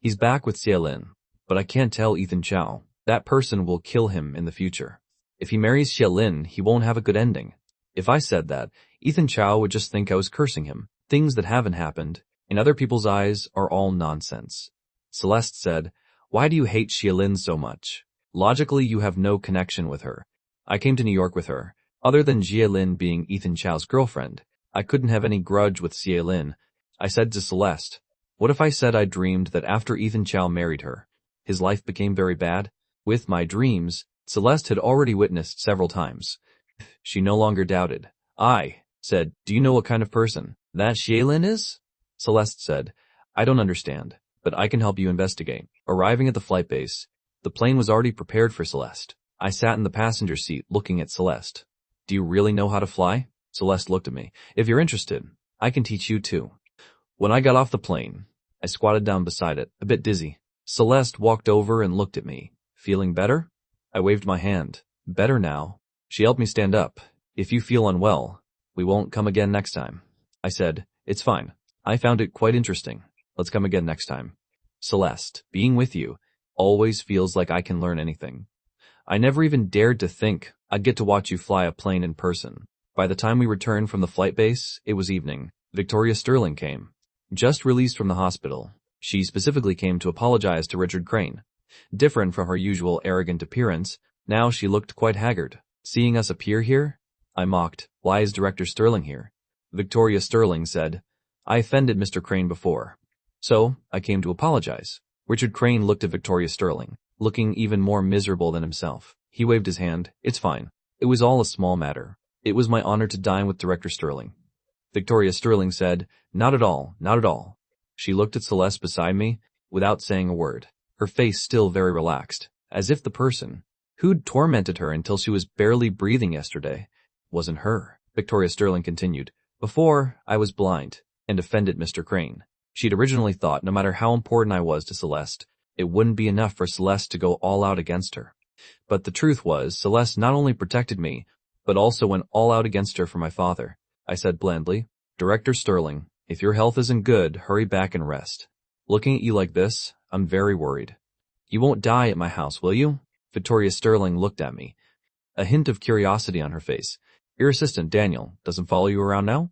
[SPEAKER 1] He's back with Xie Lin, but I can't tell Ethan Chow. That person will kill him in the future. If he marries Xie Lin, he won't have a good ending. If I said that, Ethan Chow would just think I was cursing him. Things that haven't happened, in other people's eyes, are all nonsense. Celeste said, why do you hate Xie Lin so much? Logically, you have no connection with her. I came to New York with her. Other than Xie Lin being Ethan Chow's girlfriend, I couldn't have any grudge with Xie Lin. I said to Celeste, what if I said I dreamed that after Ethan Chow married her, his life became very bad? With my dreams, Celeste had already witnessed several times. She no longer doubted. I said, do you know what kind of person that Xie Lin is? Celeste said, I don't understand, but I can help you investigate. Arriving at the flight base, the plane was already prepared for Celeste. I sat in the passenger seat looking at Celeste. Do you really know how to fly? Celeste looked at me. If you're interested, I can teach you too. When I got off the plane, I squatted down beside it, a bit dizzy. Celeste walked over and looked at me. Feeling better? I waved my hand. Better now. She helped me stand up. If you feel unwell, we won't come again next time. I said, it's fine. I found it quite interesting. Let's come again next time. Celeste, being with you always feels like I can learn anything. I never even dared to think I'd get to watch you fly a plane in person. By the time we returned from the flight base, it was evening. Victoria Sterling came. Just released from the hospital. She specifically came to apologize to Richard Crane. Different from her usual arrogant appearance, now she looked quite haggard. Seeing us appear here, I mocked, why is Director Sterling here? Victoria Sterling said, I offended Mr. Crane before. So, I came to apologize. Richard Crane looked at Victoria Sterling, looking even more miserable than himself. He waved his hand. It's fine. It was all a small matter. It was my honor to dine with Director Sterling. Victoria Sterling said, not at all, not at all. She looked at Celeste beside me, without saying a word, her face still very relaxed, as if the person who'd tormented her until she was barely breathing yesterday wasn't her. Victoria Sterling continued, before, I was blind and offended Mr. Crane. She'd originally thought no matter how important I was to Celeste, it wouldn't be enough for Celeste to go all out against her. But the truth was, Celeste not only protected me, but also went all out against her for my father. I said blandly, Director Sterling, if your health isn't good, hurry back and rest. Looking at you like this, I'm very worried. You won't die at my house, will you? Victoria Sterling looked at me, a hint of curiosity on her face. Your assistant, Daniel, doesn't follow you around now?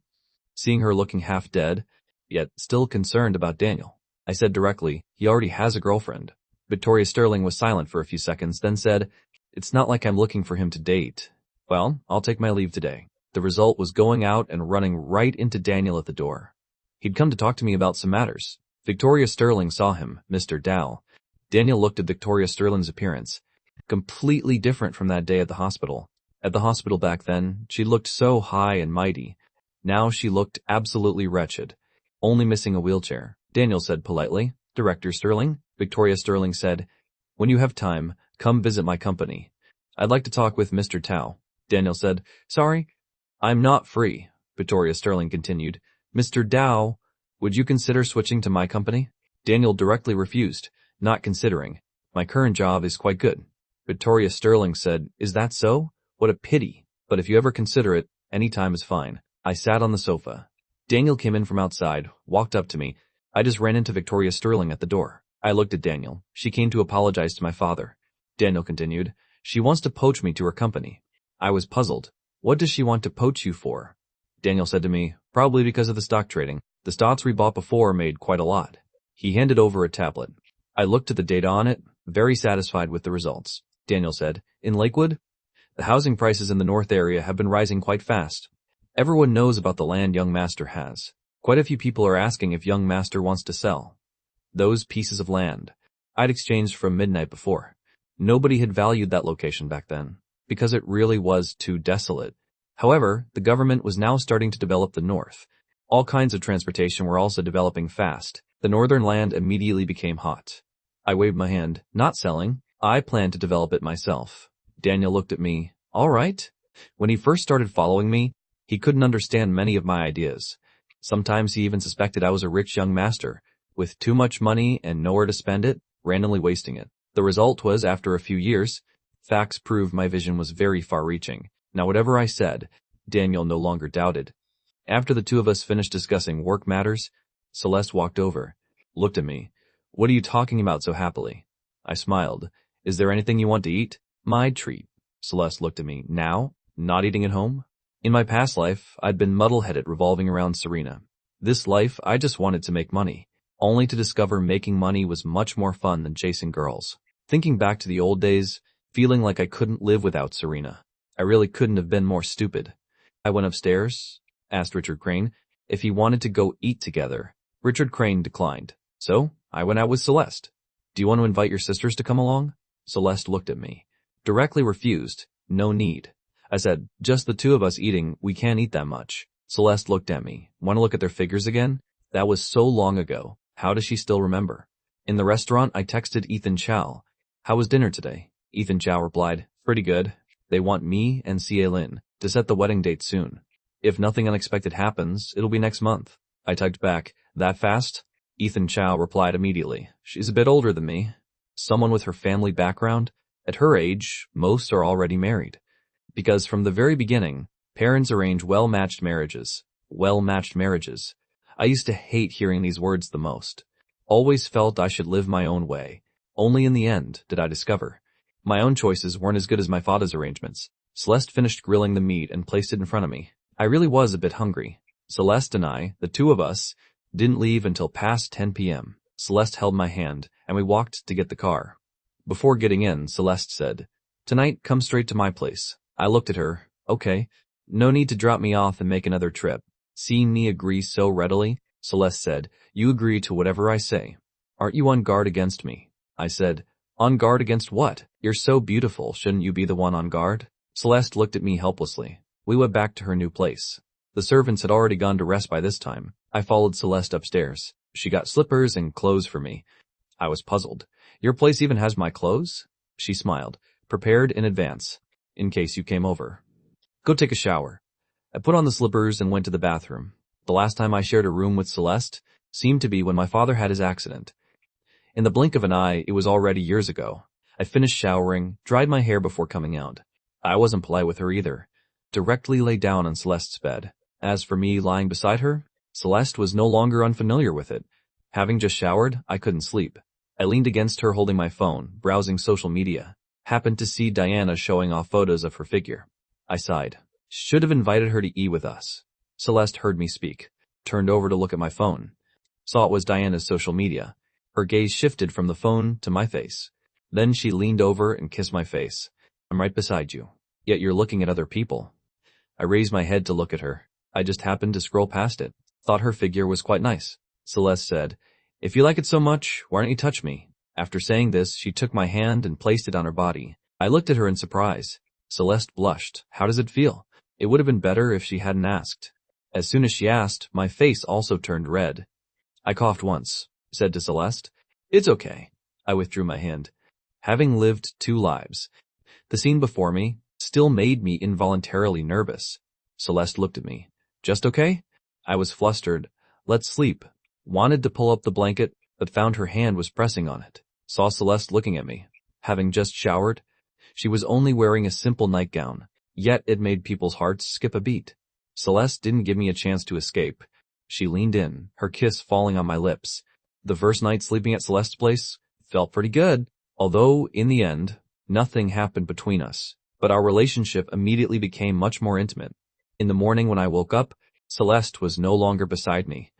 [SPEAKER 1] Seeing her looking half dead, yet still concerned about Daniel, I said directly, he already has a girlfriend. Victoria Sterling was silent for a few seconds, then said, it's not like I'm looking for him to date. Well, I'll take my leave today. The result was going out and running right into Daniel at the door. He'd come to talk to me about some matters. Victoria Sterling saw him, Mr. Dow. Daniel looked at Victoria Sterling's appearance, completely different from that day at the hospital. At the hospital back then, she looked so high and mighty. Now she looked absolutely wretched, only missing a wheelchair. Daniel said politely, Director Sterling. Victoria Sterling said, when you have time, come visit my company. I'd like to talk with Mr. Tao. Daniel said, sorry, I'm not free. Victoria Sterling continued, Mr. Dow, would you consider switching to my company? Daniel directly refused, not considering. My current job is quite good. Victoria Sterling said, is that so? What a pity. But if you ever consider it, any time is fine. I sat on the sofa. Daniel came in from outside, walked up to me. I just ran into Victoria Sterling at the door. I looked at Daniel. She came to apologize to my father. Daniel continued. She wants to poach me to her company. I was puzzled. What does she want to poach you for? Daniel said to me, probably because of the stock trading. The stocks we bought before made quite a lot. He handed over a tablet. I looked at the data on it, very satisfied with the results. Daniel said, in Lakewood, the housing prices in the north area have been rising quite fast. Everyone knows about the land young master has. Quite a few people are asking if young master wants to sell those pieces of land I'd exchanged from midnight before. Nobody had valued that location back then, because it really was too desolate. However, the government was now starting to develop the north. All kinds of transportation were also developing fast. The northern land immediately became hot. I waved my hand. Not selling. I plan to develop it myself. Daniel looked at me. All right. When he first started following me, he couldn't understand many of my ideas. Sometimes he even suspected I was a rich young master, with too much money and nowhere to spend it, randomly wasting it. The result was, after a few years, facts proved my vision was very far-reaching. Now whatever I said, Daniel no longer doubted. After the two of us finished discussing work matters, Celeste walked over, looked at me. What are you talking about so happily? I smiled. Is there anything you want to eat? My treat. Celeste looked at me. Now? Not eating at home? In my past life, I'd been muddle-headed revolving around Serena. This life, I just wanted to make money, only to discover making money was much more fun than chasing girls. Thinking back to the old days, feeling like I couldn't live without Serena. I really couldn't have been more stupid. I went upstairs, asked Richard Crane if he wanted to go eat together. Richard Crane declined. So, I went out with Celeste. Do you want to invite your sisters to come along? Celeste looked at me. Directly refused. No need. I said, just the two of us eating, we can't eat that much. Celeste looked at me. Want to look at their figures again? That was so long ago. How does she still remember? In the restaurant, I texted Ethan Chow. How was dinner today? Ethan Chow replied, pretty good. They want me and Xie Lin to set the wedding date soon. If nothing unexpected happens, it'll be next month. I typed back, that fast? Ethan Chow replied immediately. She's a bit older than me. Someone with her family background. At her age, most are already married. Because from the very beginning, parents arrange well-matched marriages. Well-matched marriages. I used to hate hearing these words the most. Always felt I should live my own way. Only in the end did I discover my own choices weren't as good as my father's arrangements. Celeste finished grilling the meat and placed it in front of me. I really was a bit hungry. Celeste and I, the two of us, didn't leave until past 10 p.m. Celeste held my hand, and we walked to get the car. Before getting in, Celeste said, tonight, come straight to my place. I looked at her. Okay. No need to drop me off and make another trip. Seeing me agree so readily, Celeste said, you agree to whatever I say. Aren't you on guard against me? I said, on guard against what? You're so beautiful, shouldn't you be the one on guard? Celeste looked at me helplessly. We went back to her new place. The servants had already gone to rest by this time. I followed Celeste upstairs. She got slippers and clothes for me. I was puzzled. Your place even has my clothes? She smiled, prepared in advance, in case you came over. Go take a shower. I put on the slippers and went to the bathroom. The last time I shared a room with Celeste seemed to be when my father had his accident. In the blink of an eye, it was already years ago. I finished showering, dried my hair before coming out. I wasn't polite with her either. Directly lay down on Celeste's bed. As for me lying beside her, Celeste was no longer unfamiliar with it. Having just showered, I couldn't sleep. I leaned against her holding my phone, browsing social media. Happened to see Diana showing off photos of her figure. I sighed. Should have invited her to eat with us. Celeste heard me speak, turned over to look at my phone. Saw it was Diana's social media. Her gaze shifted from the phone to my face. Then she leaned over and kissed my face. I'm right beside you. Yet you're looking at other people. I raised my head to look at her. I just happened to scroll past it. Thought her figure was quite nice. Celeste said, if you like it so much, why don't you touch me? After saying this, she took my hand and placed it on her body. I looked at her in surprise. Celeste blushed. How does it feel? It would have been better if she hadn't asked. As soon as she asked, my face also turned red. I coughed once, said to Celeste, it's okay. I withdrew my hand. Having lived 2 lives, the scene before me still made me involuntarily nervous. Celeste looked at me. Just okay? I was flustered. Let's sleep. Wanted to pull up the blanket, but found her hand was pressing on it. Saw Celeste looking at me. Having just showered, she was only wearing a simple nightgown, yet it made people's hearts skip a beat. Celeste didn't give me a chance to escape. She leaned in, her kiss falling on my lips. The first night sleeping at Celeste's place felt pretty good, although, in the end, Nothing happened between us, but our relationship immediately became much more intimate. In the morning when I woke up, Celeste was no longer beside me.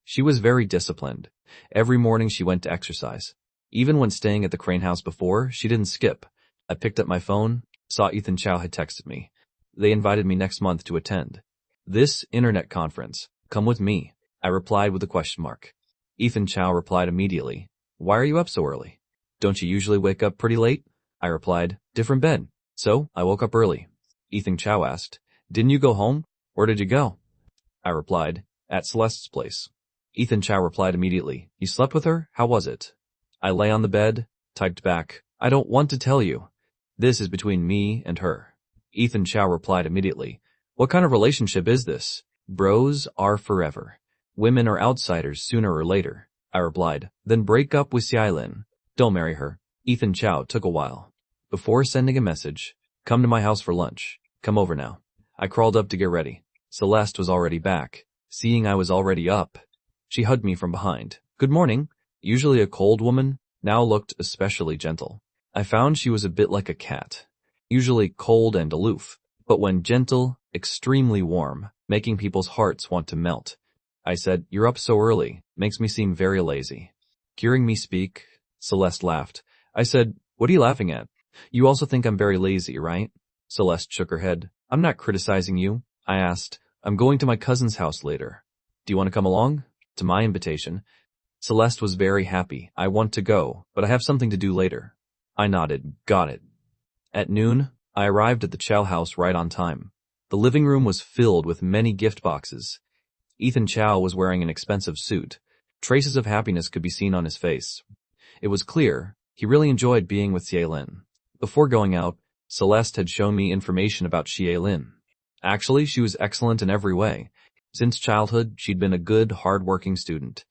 [SPEAKER 1] She was very disciplined. Every morning she went to exercise. Even when staying at the Crane house before, she didn't skip. I picked up my phone, saw Ethan Chow had texted me. They invited me next month to attend this internet conference. Come with me, I replied with a question mark. Ethan Chow replied immediately. Why are you up so early? Don't you usually wake up pretty late? I replied, different bed. So, I woke up early. Ethan Chow asked, didn't you go home? Where did you go? I replied, at Celeste's place. Ethan Chow replied immediately, you slept with her? How was it? I lay on the bed, typed back, I don't want to tell you. This is between me and her. Ethan Chow replied immediately, what kind of relationship is this? Bros are forever. Women are outsiders sooner or later. I replied, then break up with Xiailin. Don't marry her. Ethan Chow took a while. Before sending a message, come to my house for lunch. Come over now. I crawled up to get ready. Celeste was already back. Seeing I was already up, she hugged me from behind. Good morning. Usually a cold woman, now looked especially gentle. I found she was a bit like a cat. Usually cold and aloof, but when gentle, extremely warm, making people's hearts want to melt. I said, you're up so early, makes me seem very lazy. Hearing me speak, Celeste laughed. I said, what are you laughing at? You also think I'm very lazy, right? Celeste shook her head. I'm not criticizing you. I asked, I'm going to my cousin's house later. Do you want to come along? To my invitation. Celeste was very happy. I want to go, but I have something to do later. I nodded. Got it. At noon, I arrived at the Chow house right on time. The living room was filled with many gift boxes. Ethan Chow was wearing an expensive suit. Traces of happiness could be seen on his face. It was clear he really enjoyed being with Xiailin. Before going out, Celeste had shown me information about Xiailin. Actually, she was excellent in every way. Since childhood, she'd been a good, hard-working student.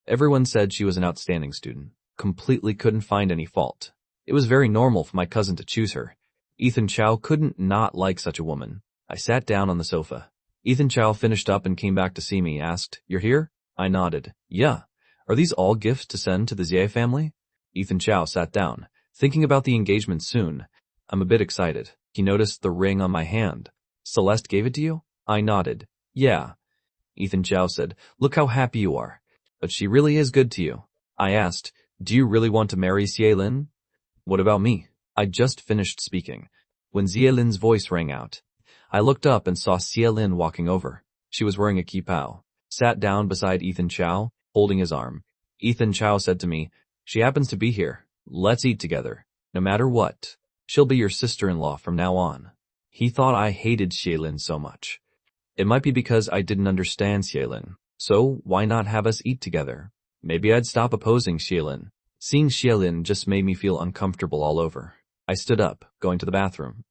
[SPEAKER 1] Everyone said she was an outstanding student. Completely couldn't find any fault. It was very normal for my cousin to choose her. Ethan Chow couldn't not like such a woman. I sat down on the sofa. Ethan Chow finished up and came back to see me, asked, you're here? I nodded. Yeah. Are these all gifts to send to the Xie family? Ethan Chow sat down, thinking about the engagement soon. I'm a bit excited. He noticed the ring on my hand. Celeste gave it to you? I nodded. Yeah. Ethan Chow said, look how happy you are. But she really is good to you. I asked, do you really want to marry Xiailin? What about me? I just finished speaking, when Xiailin's voice rang out. I looked up and saw Xiailin walking over. She was wearing a kipao, sat down beside Ethan Chow, holding his arm. Ethan Chow said to me, she happens to be here. Let's eat together. No matter what. She'll be your sister-in-law from now on. He thought I hated Xiailin so much. It might be because I didn't understand Xiailin, so why not have us eat together? Maybe I'd stop opposing Xiailin. Seeing Xiailin just made me feel uncomfortable all over. I stood up, going to the bathroom.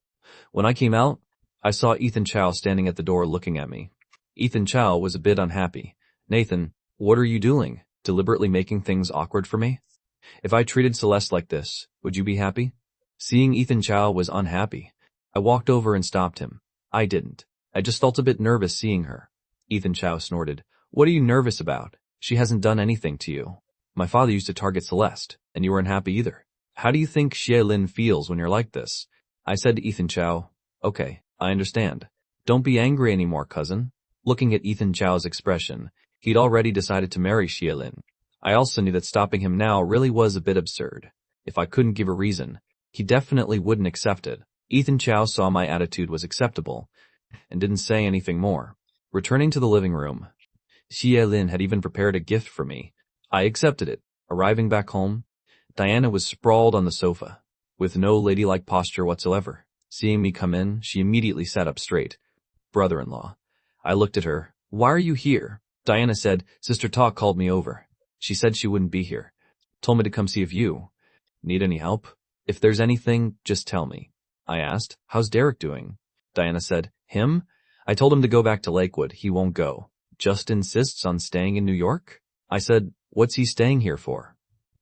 [SPEAKER 1] When I came out, I saw Ethan Chow standing at the door looking at me. Ethan Chow was a bit unhappy. Nathan, what are you doing? Deliberately making things awkward for me? If I treated Celeste like this, would you be happy? Seeing Ethan Chow was unhappy. I walked over and stopped him. I didn't. I just felt a bit nervous seeing her. Ethan Chow snorted. What are you nervous about? She hasn't done anything to you. My father used to target Celeste, and you weren't happy either. How do you think Xiailin feels when you're like this? I said to Ethan Chow, okay, I understand. Don't be angry anymore, cousin. Looking at Ethan Chow's expression, he'd already decided to marry Xiailin. I also knew that stopping him now really was a bit absurd. If I couldn't give a reason, he definitely wouldn't accept it. Ethan Chow saw my attitude was acceptable, and didn't say anything more. Returning to the living room, Xiailin had even prepared a gift for me. I accepted it. Arriving back home, Diana was sprawled on the sofa, with no ladylike posture whatsoever. Seeing me come in, she immediately sat up straight. Brother-in-law. I looked at her. Why are you here? Diana said, Sister Ta called me over. She said she wouldn't be here. Told me to come see if you need any help. If there's anything, just tell me. I asked, how's Derek doing? Diana said, him? I told him to go back to Lakewood. He won't go. Just insists on staying in New York? I said, what's he staying here for?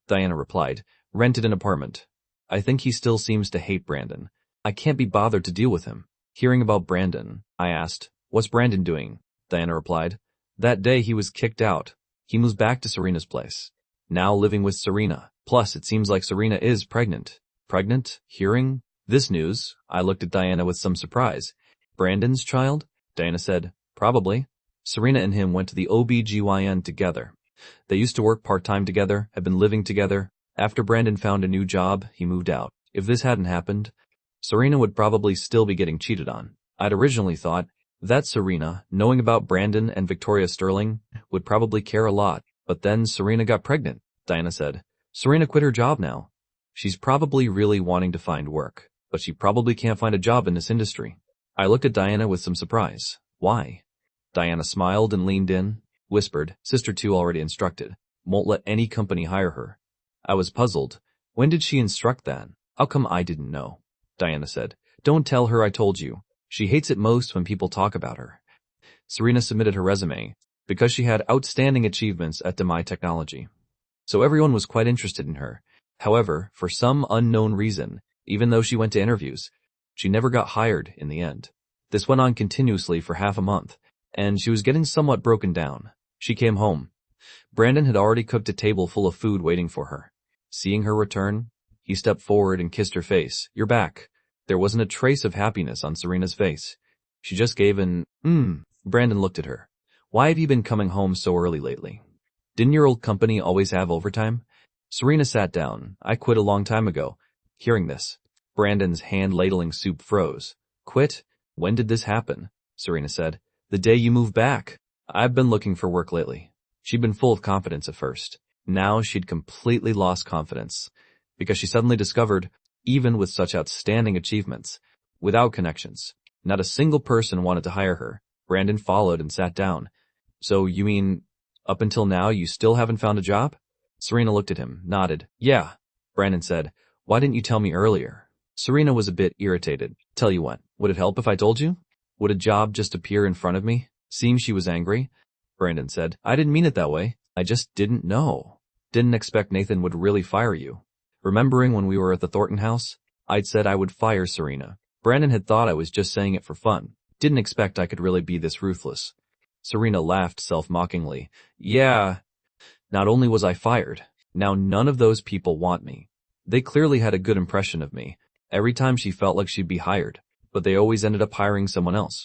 [SPEAKER 1] Diana replied, rented an apartment. I think he still seems to hate Brandon. I can't be bothered to deal with him. Hearing about Brandon, I asked, what's Brandon doing? Diana replied, that day he was kicked out. He moves back to Serena's place. Now living with Serena. Plus, it seems like Serena is pregnant. Pregnant? Hearing this news, I looked at Diana with some surprise. Brandon's child? Diana said, probably. Serena and him went to the OBGYN together. They used to work part-time together, had been living together. After Brandon found a new job, he moved out. If this hadn't happened, Serena would probably still be getting cheated on. I'd originally thought that Serena, knowing about Brandon and Victoria Sterling, would probably care a lot. But then Serena got pregnant, Diana said. Serena quit her job now. She's probably really wanting to find work, but she probably can't find a job in this industry. I looked at Diana with some surprise. Why? Diana smiled and leaned in, whispered, Sister 2 already instructed. Won't let any company hire her. I was puzzled. When did she instruct that? How come I didn't know? Diana said, don't tell her I told you. She hates it most when people talk about her. Serena submitted her resume because she had outstanding achievements at Demai Technology. So everyone was quite interested in her. However, for some unknown reason, even though she went to interviews, she never got hired in the end. This went on continuously for half a month, and she was getting somewhat broken down. She came home. Brandon had already cooked a table full of food waiting for her. Seeing her return, he stepped forward and kissed her face. You're back. There wasn't a trace of happiness on Serena's face. She just gave an, Brandon looked at her. Why have you been coming home so early lately? Didn't your old company always have overtime? Serena sat down. I quit a long time ago. Hearing this, Brandon's hand ladling soup froze. Quit? When did this happen? Serena said. The day you moved back. I've been looking for work lately. She'd been full of confidence at first. Now she'd completely lost confidence because she suddenly discovered, even with such outstanding achievements, without connections, not a single person wanted to hire her. Brandon followed and sat down. So you mean, up until now you still haven't found a job? Serena looked at him, nodded. Yeah. Brandon said, why didn't you tell me earlier? Serena was a bit irritated. Tell you what, would it help if I told you? Would a job just appear in front of me? Seemed she was angry. Brandon said, I didn't mean it that way. I just didn't know. Didn't expect Nathan would really fire you. Remembering when we were at the Thornton house, I'd said I would fire Serena. Brandon had thought I was just saying it for fun. Didn't expect I could really be this ruthless. Serena laughed self-mockingly. Yeah. Not only was I fired, now none of those people want me. They clearly had a good impression of me every time she felt like she'd be hired, but they always ended up hiring someone else.